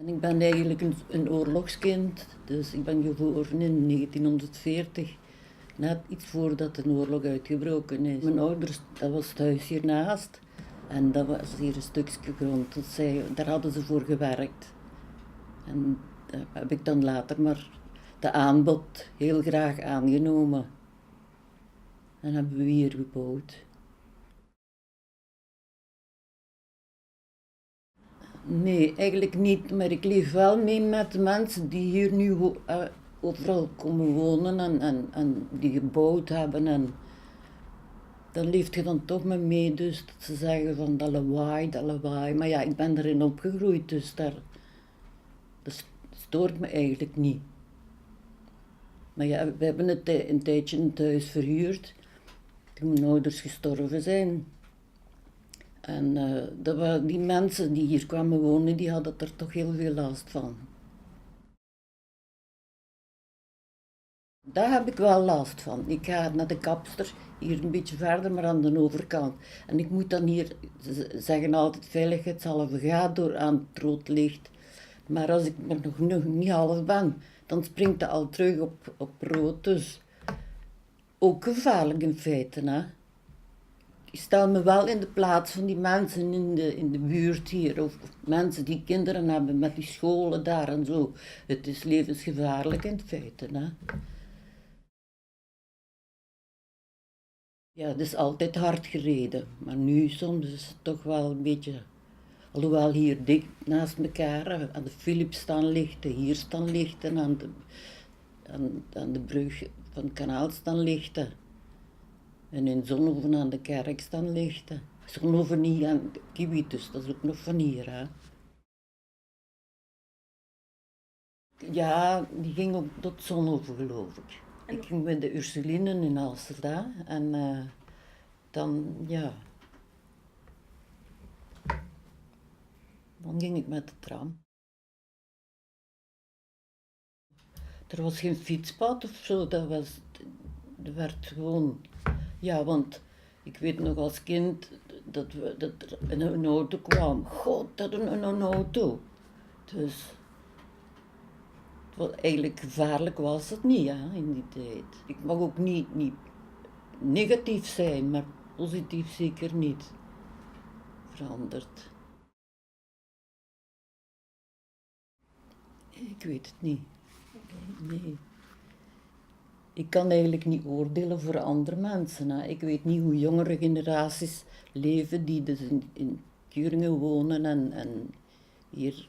Ik ben eigenlijk een oorlogskind, dus ik ben geboren in 1940, net iets voordat de oorlog uitgebroken is. Mijn ouders, dat was het huis hiernaast en dat was hier een stukje grond, daar hadden ze voor gewerkt. En dat heb ik dan later maar de aanbod heel graag aangenomen. En hebben we hier gebouwd. Nee, eigenlijk niet, maar ik leef wel mee met de mensen die hier nu overal komen wonen en die gebouwd hebben. En dan leef je dan toch mee mee, dus dat ze zeggen van dat lawaai. Maar ja, ik ben erin opgegroeid, dus dat stoort me eigenlijk niet. Maar ja, we hebben een tijdje een thuis verhuurd toen mijn ouders gestorven zijn. En die mensen die hier kwamen wonen, die hadden er toch heel veel last van. Daar heb ik wel last van. Ik ga naar de kapster, hier een beetje verder, maar aan de overkant. En ik moet dan hier, ze zeggen altijd veiligheidshalve, ga door aan het rood licht. Maar als ik nog niet half ben, dan springt het al terug op rood. Dus ook gevaarlijk in feite, hè. Ik stel me wel in de plaats van die mensen in de buurt hier, of mensen die kinderen hebben met die scholen daar en zo. Het is levensgevaarlijk in feite, hè. Ja, het is altijd hard gereden, maar nu soms is het toch wel een beetje, alhoewel hier dik naast elkaar, aan de Philips staan lichten, hier staan lichten, aan de brug van het kanaal staan lichten. En in Zonhoven aan de kerk staan lichten. Zonhoven niet aan de Kiwi, dus dat is ook nog van hier, hè. Ja, die ging ook tot Zonhoven, geloof ik. Ik ging met de Ursulinen in Alsterdam en dan, ja, dan ging ik met de tram. Er was geen fietspad of zo, er werd gewoon, ja, want ik weet nog als kind dat er een auto kwam. God, dat een auto. Dus eigenlijk gevaarlijk was het niet, hè, in die tijd. Ik mag ook niet negatief zijn, maar positief zeker niet veranderd. Ik weet het niet. Nee. Ik kan eigenlijk niet oordelen voor andere mensen, hè. Ik weet niet hoe jongere generaties leven die dus in Thüringen wonen en hier